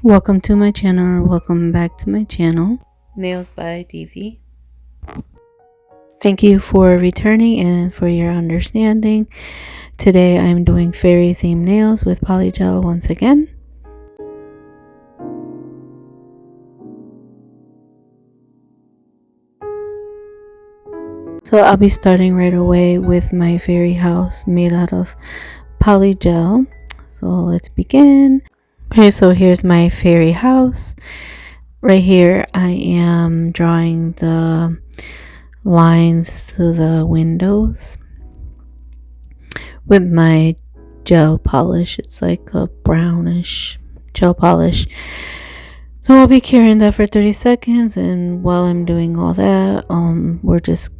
Welcome to my channel, or welcome back to my channel, Nails by DV. Thank you for returning and for your understanding. Today I'm doing fairy themed nails with Polygel once again. So I'll be starting right away with my fairy house made out of Polygel. So let's begin. Okay, so here's my fairy house. Right here I am drawing the lines to the windows with my gel polish. It's like a brownish gel polish. So I'll be carrying that for 30 seconds, and while I'm doing all that, I'm just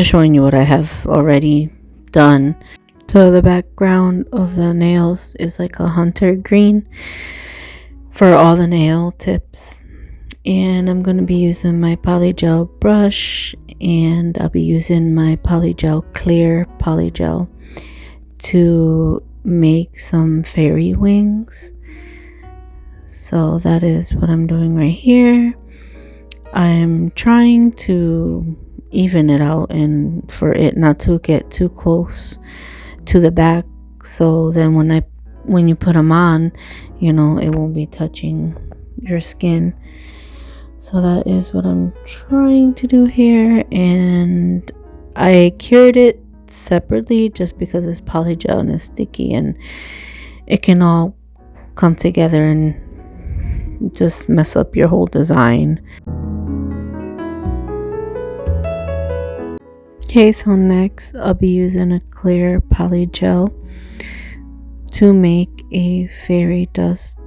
showing you what I have already done. So the background of the nails is like a hunter green for all the nail tips. And I'm going to be using my polygel brush, and I'll be using my polygel clear polygel to make some fairy wings. So that is what I'm doing right here. I'm trying to even it out and for it not to get too close to the back, so then when you put them on, it won't be touching your skin. So that is what I'm trying to do here, and I cured it separately just because it's polygel and it's sticky and it can all come together and just mess up your whole design. Okay, so next I'll be using a clear polygel to make a fairy dust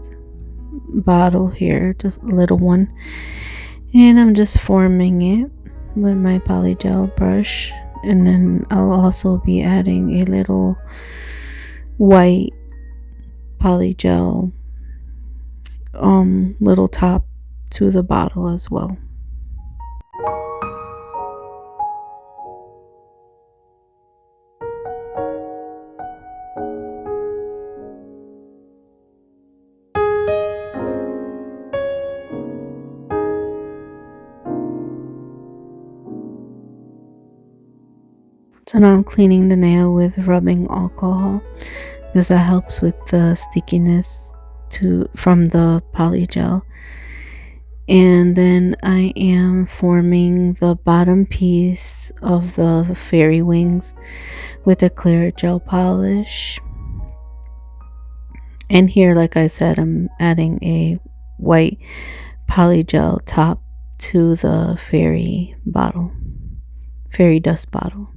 bottle here, just a little one, and I'm just forming it with my polygel brush, and then I'll also be adding a little white polygel little top to the bottle as well. So now I'm cleaning the nail with rubbing alcohol because that helps with the stickiness from the polygel. And then I am forming the bottom piece of the fairy wings with a clear gel polish. And here, like I said, I'm adding a white polygel top to the fairy dust bottle.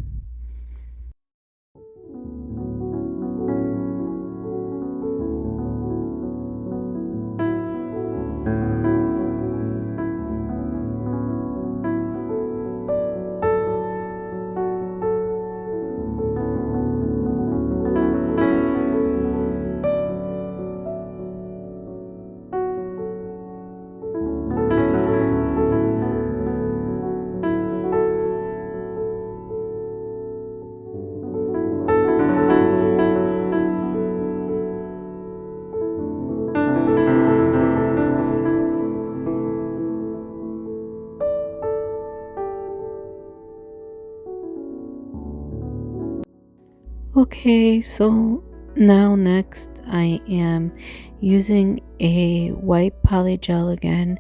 Okay, so now next I am using a white polygel again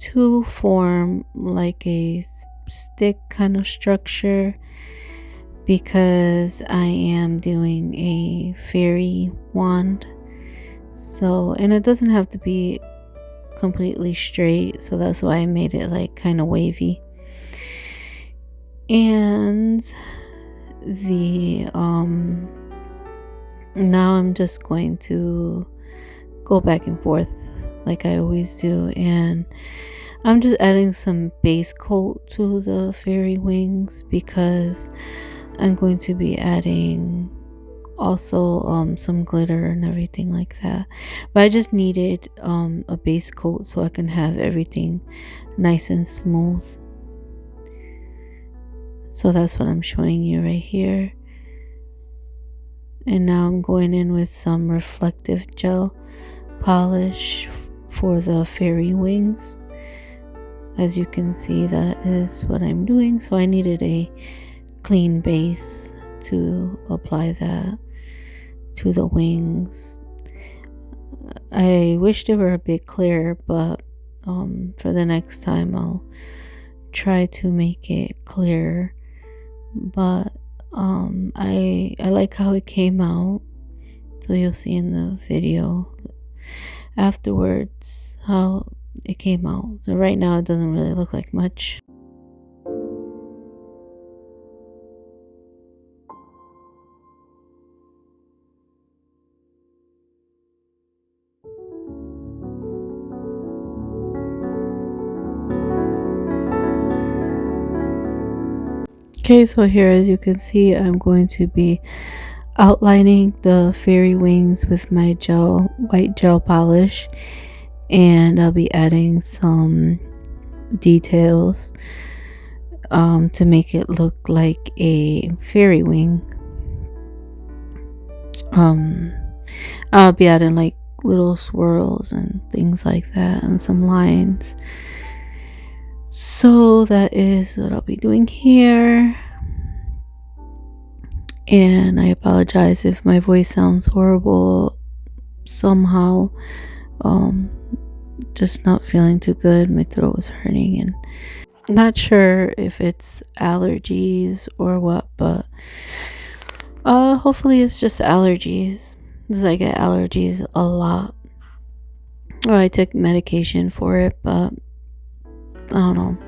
to form like a stick kind of structure, because I am doing a fairy wand. So, and it doesn't have to be completely straight, so that's why I made it like kind of wavy. And the now I'm just going to go back and forth like I always do, and I'm just adding some base coat to the fairy wings because I'm going to be adding also some glitter and everything like that. But I just needed a base coat so I can have everything nice and smooth. So that's what I'm showing you right here. And now I'm going in with some reflective gel polish for the fairy wings. As you can see, that is what I'm doing. So I needed a clean base to apply that to the wings. I wish they were a bit clearer, but for the next time I'll try to make it clearer. But I like how it came out, so you'll see in the video afterwards how it came out. So right now it doesn't really look like much. Okay, so here, as you can see, I'm going to be outlining the fairy wings with my white gel polish, and I'll be adding some details to make it look like a fairy wing. I'll be adding like little swirls and things like that, and some lines. So that is what I'll be doing here. And I apologize if my voice sounds horrible somehow. Just not feeling too good. My throat was hurting, and not sure if it's allergies or what, but hopefully it's just allergies, because I get allergies a lot. Well, I take medication for it, but I don't know.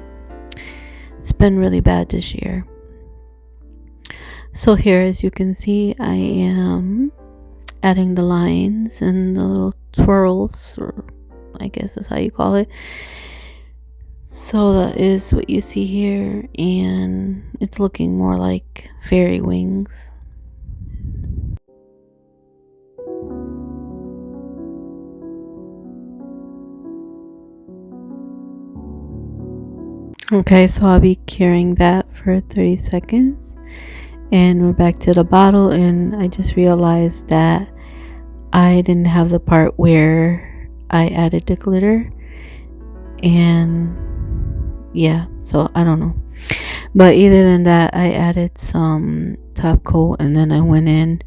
It's been really bad this year. So here, as you can see, I am adding the lines and the little twirls, or I guess that's how you call it. So that is what you see here, and it's looking more like fairy wings. Okay, so I'll be curing that for 30 seconds. And we're back to the bottle, and I just realized that I didn't have the part where I added the glitter. And yeah, so I don't know. But either than that, I added some top coat, and then I went in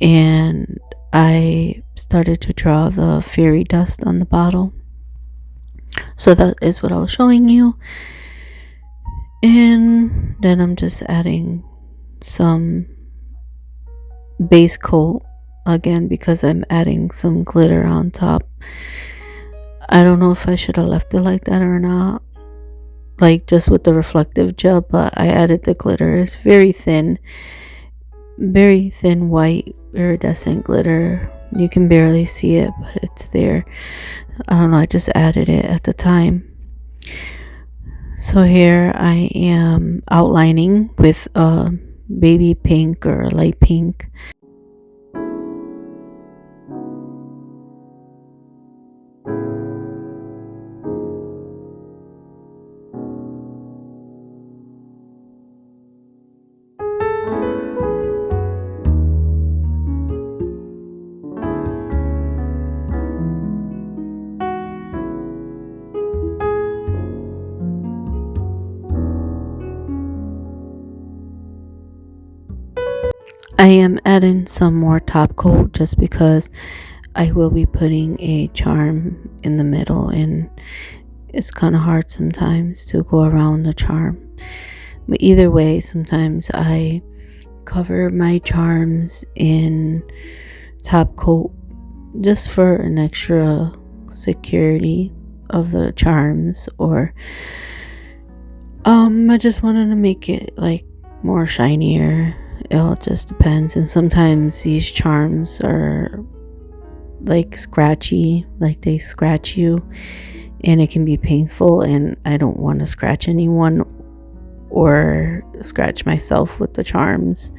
and I started to draw the fairy dust on the bottle. So that is what I was showing you. And then I'm just adding some base coat again, because I'm adding some glitter on top. I don't know if I should have left it like that or not, like just with the reflective gel, but I added the glitter. It's very thin white iridescent glitter. You can barely see it, but it's there. I don't know, I just added it at the time. So here I am outlining with a baby pink or light pink. I am adding some more top coat just because I will be putting a charm in the middle, and it's kind of hard sometimes to go around the charm. But either way, sometimes I cover my charms in top coat just for an extra security of the charms, or I just wanted to make it like more shinier. It all just depends. And sometimes these charms are like scratchy, like they scratch you, and it can be painful, and I don't want to scratch anyone or scratch myself with the charms.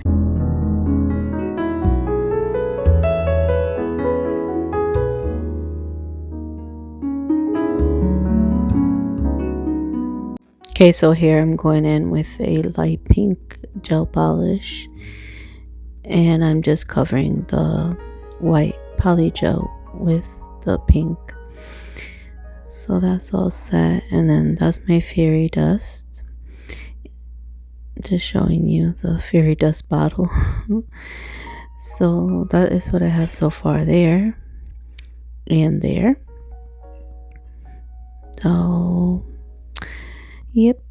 Okay, so here I'm going in with a light pink gel polish, and I'm just covering the white polygel with the pink. So that's all set, and then that's my fairy dust. Just showing you the fairy dust bottle. So that is what I have so far there and there. So yep.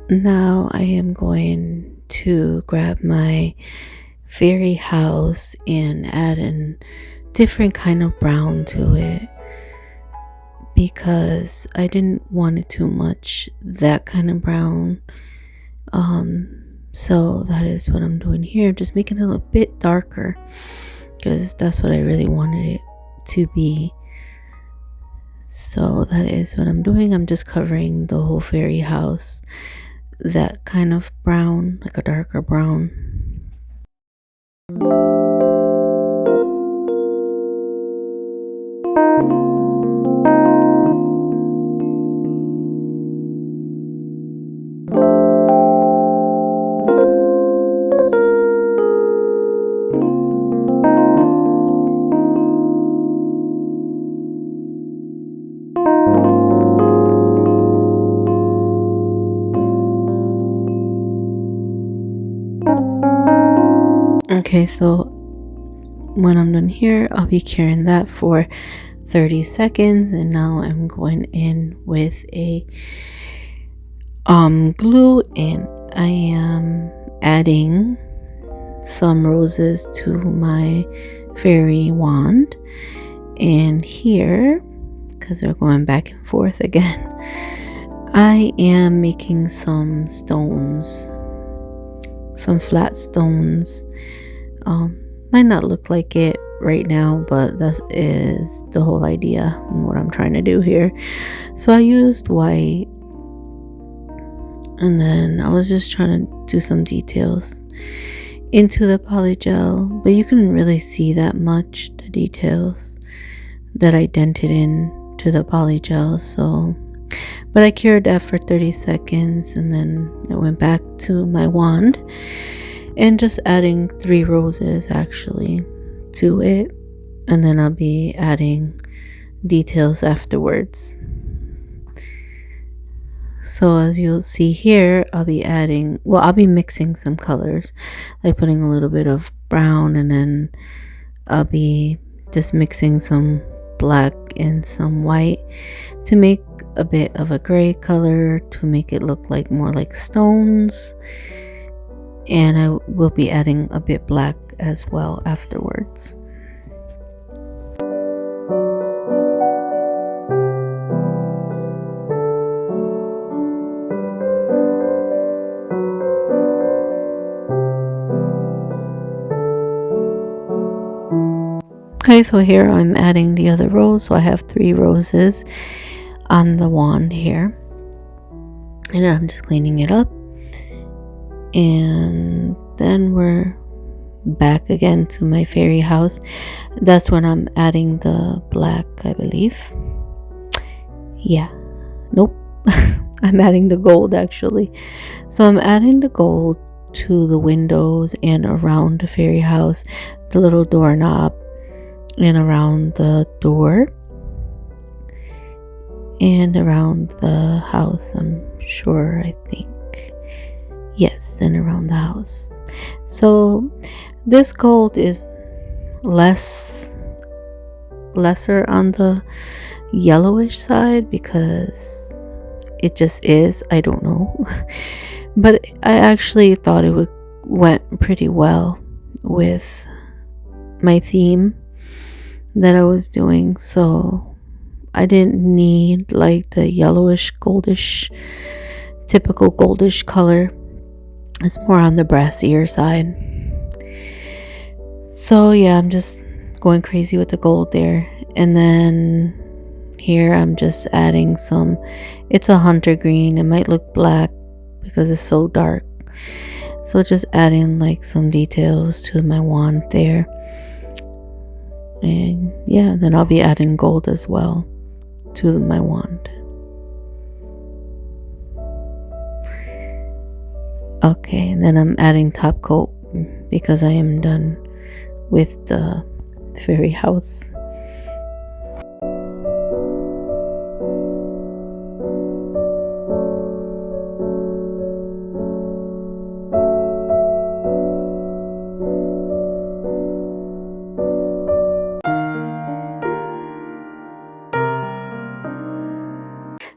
Now I am going to grab my fairy house and add in different kind of brown to it, because I didn't want it too much that kind of brown. So that is what I'm doing here, just making it a bit darker, because that's what I really wanted it to be. So that is what I'm doing. I'm just covering the whole fairy house that kind of brown, like a darker brown. Okay, so when I'm done here, I'll be curing that for 30 seconds, and now I'm going in with a glue, and I am adding some roses to my fairy wand. And here, because they're going back and forth again, I am making some stones, some flat stones. Might not look like it right now, but that is the whole idea and what I'm trying to do here. So I used white, and then I was just trying to do some details into the polygel, but you couldn't really see that much the details that I dented in to the polygel. So but I cured that for 30 seconds, and then I went back to my wand and just adding 3 roses actually to it, and then I'll be adding details afterwards. So as you'll see here, I'll be mixing some colors, like putting a little bit of brown, and then I'll be just mixing some black and some white to make a bit of a gray color to make it look like more like stones. And I will be adding a bit black as well afterwards. Okay, so here I'm adding the other rose. So I have 3 roses on the wand here, and I'm just cleaning it up. And then we're back again to my fairy house. That's when I'm adding the black, I believe. Yeah, nope. I'm adding the gold actually. So I'm adding the gold to the windows and around the fairy house, the little doorknob, and around the door and around the house. I'm sure, I think. Yes, and around the house. So this gold is lesser on the yellowish side because it just is. I don't know. But I actually thought it went pretty well with my theme that I was doing. So I didn't need like the yellowish goldish, typical goldish color. It's more on the brassier side. So yeah, I'm just going crazy with the gold there. And then here I'm just adding some, it's a hunter green. It might look black because it's so dark. So just adding like some details to my wand there. And yeah, then I'll be adding gold as well to my wand. Okay, and then I'm adding top coat because I am done with the fairy house.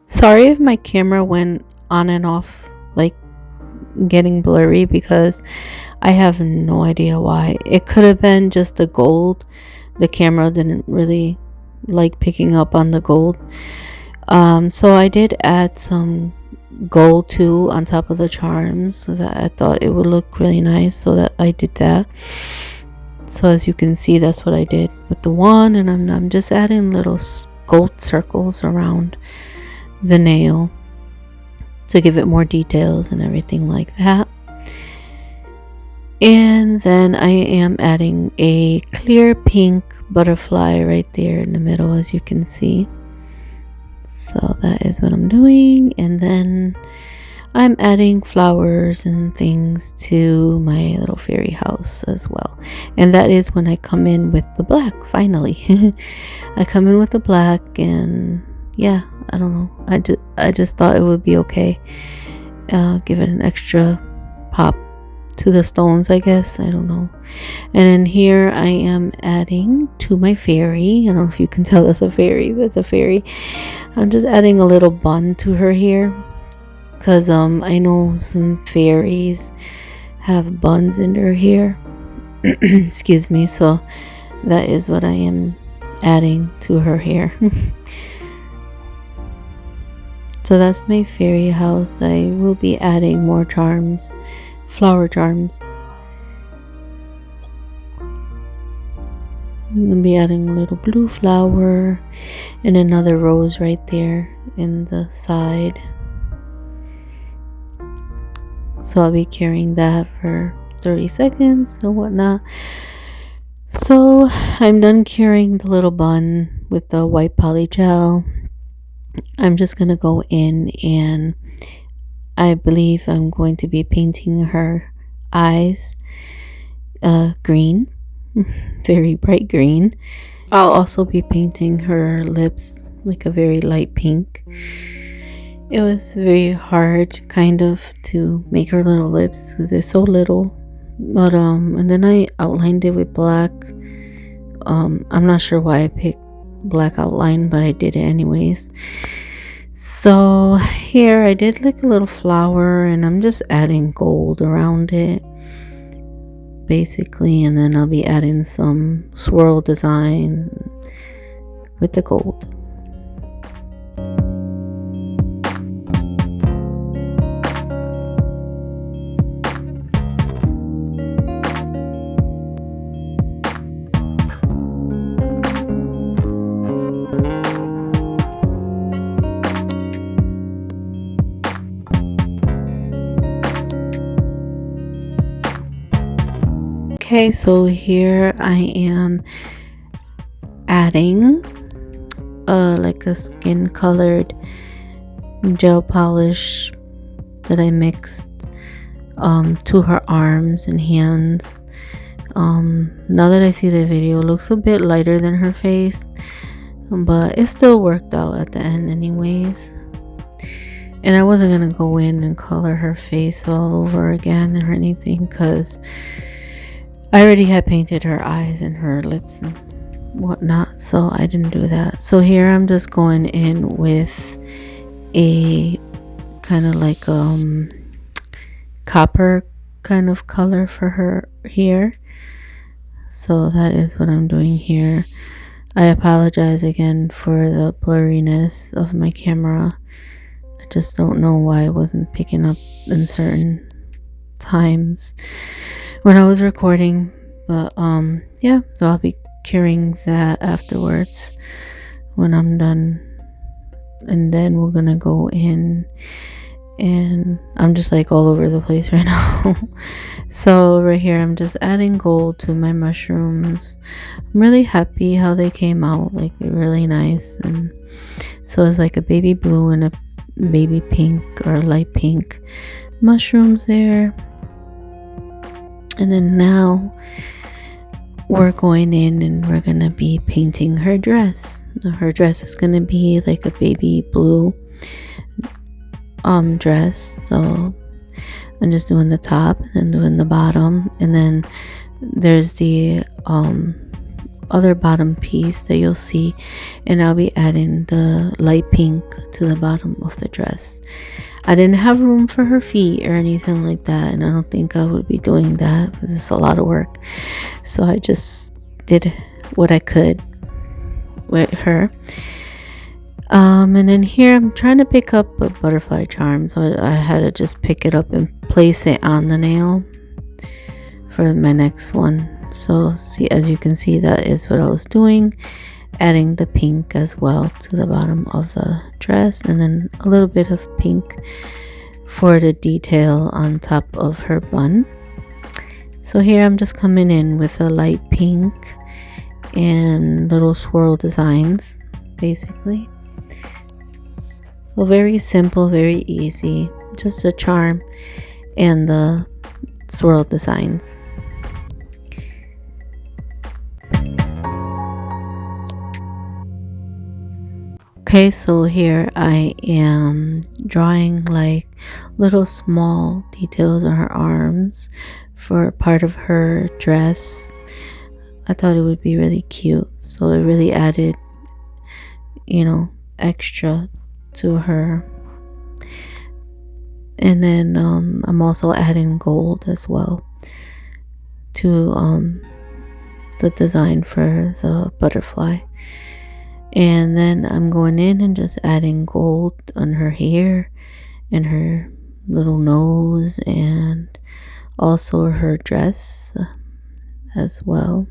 Sorry if my camera went on and off, like getting blurry, because I have no idea why. It could have been just the gold. The camera didn't really like picking up on the gold. So I did add some gold too on top of the charms, so that I thought it would look really nice, so that I did that. So as you can see, that's what I did with the wand, and I'm just adding little gold circles around the nail to give it more details and everything like that. And then I am adding a clear pink butterfly right there in the middle, as you can see. So that is what I'm doing. And then I'm adding flowers and things to my little fairy house as well. And that is when I come in with the black, finally. I come in with the black, and yeah, I don't know, I just thought it would be okay. Give it an extra pop to the stones, I guess. I don't know. And then here I am adding to my fairy. I don't know if you can tell that's a fairy, but it's a fairy. I'm just adding a little bun to her here, because I know some fairies have buns in their hair. Excuse me. So that is what I am adding to her hair. So that's my fairy house. I will be adding more charms, flower charms. I'll be adding a little blue flower and another rose right there in the side. So I'll be carrying that for 30 seconds or whatnot. So I'm done curing the little bun with the white polygel. I'm just gonna go in, and I believe I'm going to be painting her eyes green, very bright green. I'll also be painting her lips like a very light pink. It was very hard kind of to make her little lips because they're so little, but and then I outlined it with black. I'm not sure why I picked black outline, but I did it anyways. So here I did like a little flower, and I'm just adding gold around it basically, and then I'll be adding some swirl designs with the gold. Okay, so here I am adding like a skin colored gel polish that I mixed to her arms and hands. Now that I see the video, it looks a bit lighter than her face, but it still worked out at the end anyways. And I wasn't gonna go in and color her face all over again or anything, because I already had painted her eyes and her lips and whatnot, so I didn't do that. So here I'm just going in with a kind of like copper kind of color for her hair. So that is what I'm doing here. I apologize again for the blurriness of my camera. I just don't know why I wasn't picking up in certain times when I was recording, but yeah, so I'll be curing that afterwards when I'm done, and then we're gonna go in, and I'm just like all over the place right now. So right here I'm just adding gold to my mushrooms. I'm really happy how they came out, like they're really nice. And so it's like a baby blue and a baby pink or light pink mushrooms there. And then now we're going in and we're gonna be painting her dress. Her dress is gonna be like a baby blue dress. So I'm just doing the top and then doing the bottom, and then there's the other bottom piece that you'll see, and I'll be adding the light pink to the bottom of the dress. I didn't have room for her feet or anything like that, and I don't think I would be doing that because it's a lot of work. So I just did what I could with her. And then here I'm trying to pick up a butterfly charm, so I had to just pick it up and place it on the nail for my next one. So see, as you can see, that is what I was doing, adding the pink as well to the bottom of the dress, and then a little bit of pink for the detail on top of her bun. So here I'm just coming in with a light pink and little swirl designs, basically. So very simple, very easy, just a charm and the swirl designs. Okay, so here I am drawing like little small details on her arms for part of her dress. I thought it would be really cute, so it really added, extra to her. And then I'm also adding gold as well to the design for the butterfly. And then I'm going in and just adding gold on her hair and her little nose, and also her dress as well.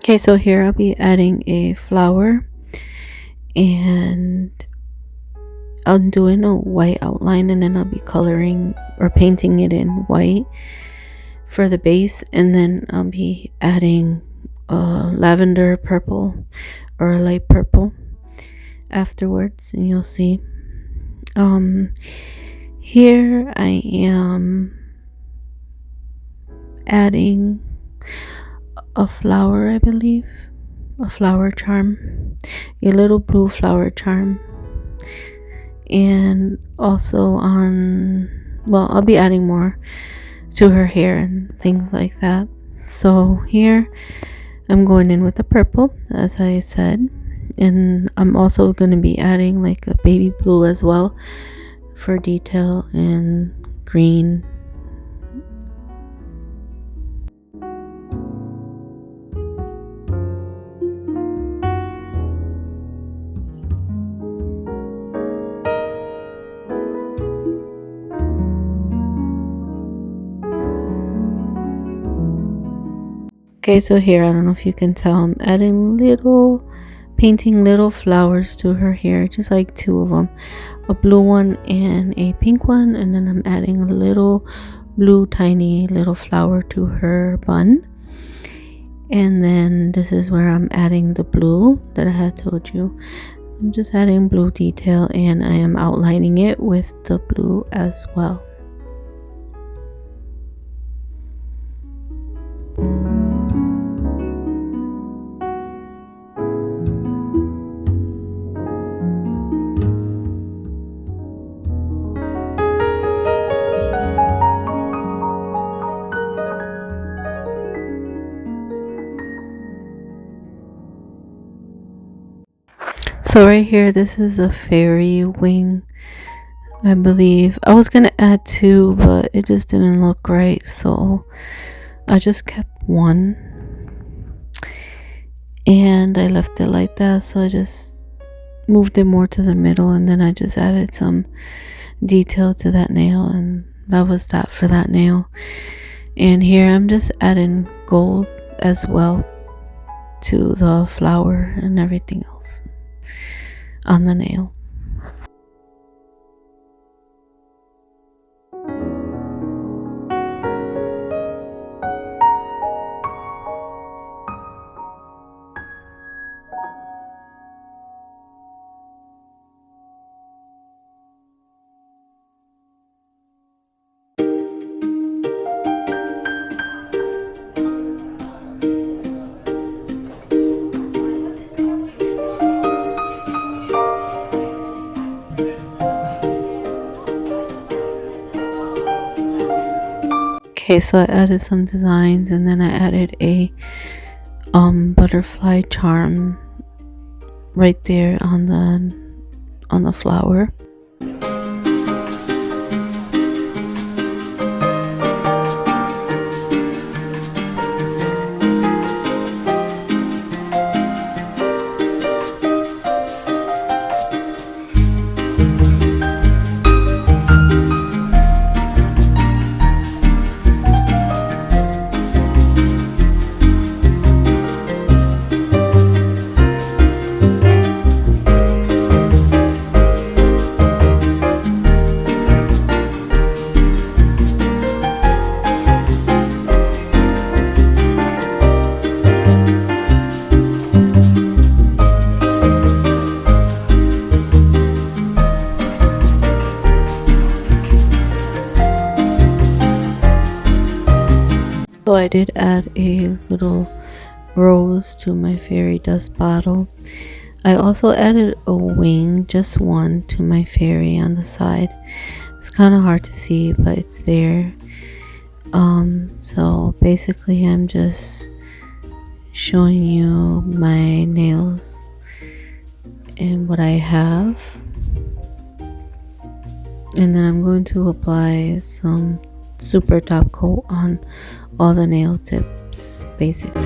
Okay, so here I'll be adding a flower, and I'm doing a white outline, and then I'll be coloring or painting it in white for the base, and then I'll be adding lavender purple or light purple afterwards, and you'll see. Here I am adding a flower, I believe, a flower charm, a little blue flower charm, and also I'll be adding more to her hair and things like that. So here I'm going in with the purple, as I said, and I'm also going to be adding like a baby blue as well for detail, and green. Okay, so here, I don't know if you can tell, I'm adding painting little flowers to her hair, just like two of them, a blue one and a pink one, and then I'm adding a little blue tiny little flower to her bun. And then this is where I'm adding the blue that I had told you. I'm just adding blue detail, and I am outlining it with the blue as well. So right here, this is a fairy wing, I believe. I was gonna add two, but it just didn't look right, so I just kept one, and I left it like that. So I just moved it more to the middle, and then I just added some detail to that nail, and that was that for that nail. And here I'm just adding gold as well to the flower and everything else on the nail. Okay, so I added some designs, and then I added a butterfly charm right there on the flower. So I did add a little rose to my fairy dust bottle. I also added a wing, just one, to my fairy on the side. It's kind of hard to see, but it's there. So basically I'm just showing you my nails and what I have. And then I'm going to apply some super top coat on all the nail tips, basically.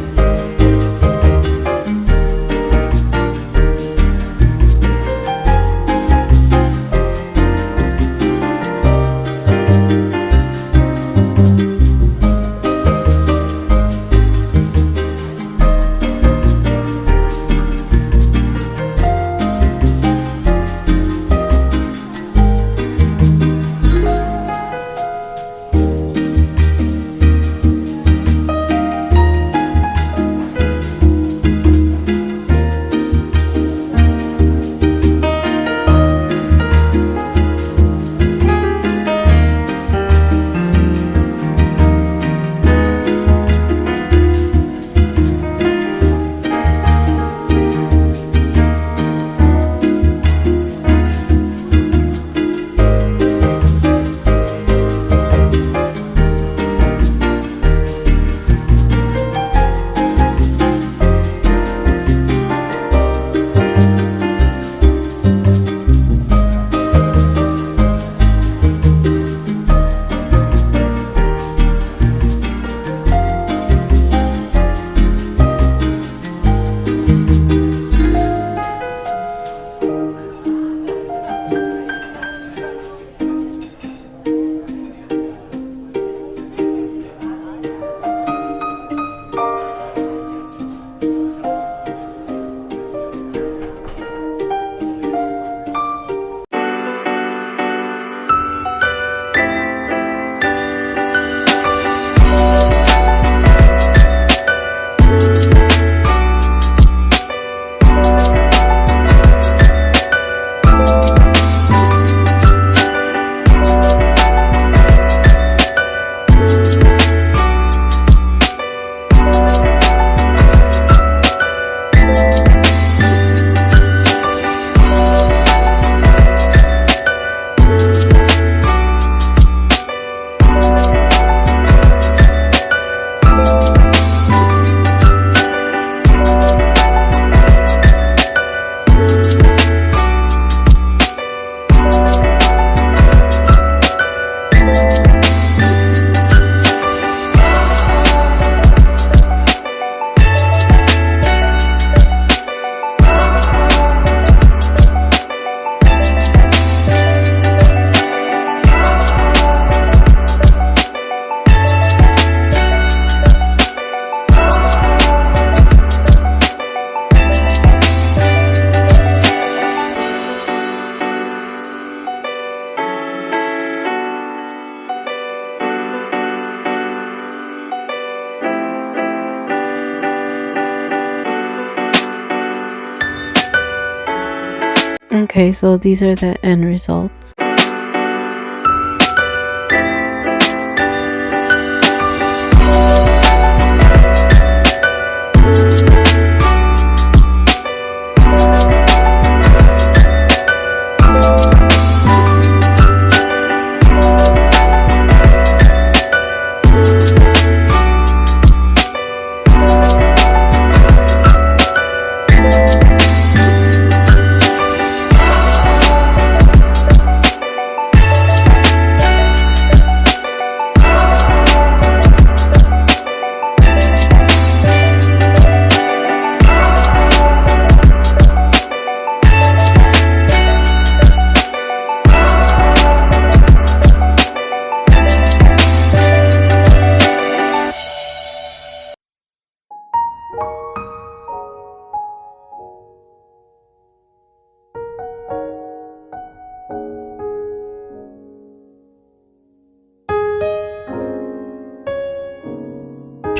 Okay, so these are the end results.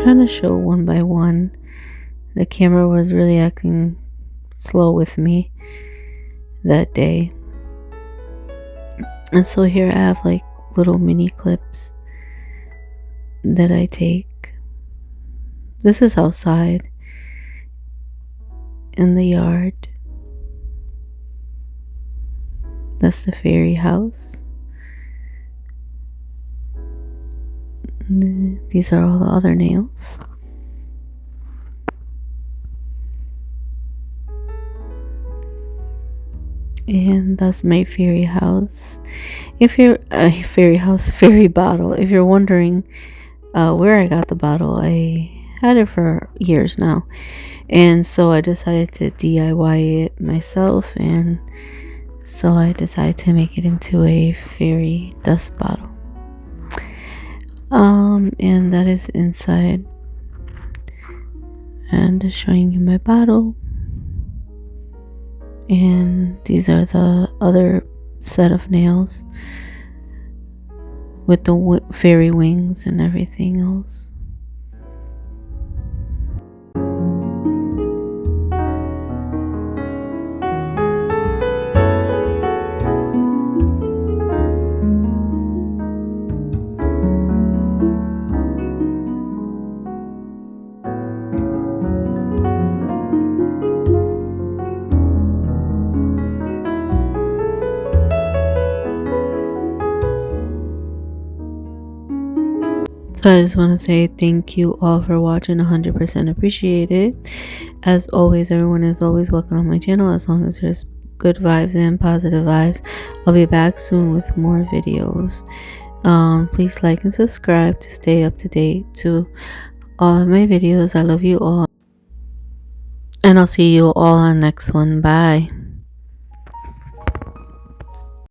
trying to show one by one. The camera was really acting slow with me that day. And so here I have like little mini clips that I take. This is outside in the yard. That's the fairy house. These are all the other nails. And that's my fairy house. If you're fairy bottle. If you're wondering where I got the bottle, I had it for years now, and so I decided to DIY it myself, and so I decided to make it into a fairy dust bottle. And that is inside, and just showing you my bottle. And these are the other set of nails with the fairy wings and everything else. So I just want to say thank you all for watching. 100% appreciate it. As always, everyone is always welcome on my channel as long as there's good vibes and positive vibes. I'll be back soon with more videos. Please like and subscribe to stay up to date to all of my videos. I love you all, and I'll see you all on next one. Bye.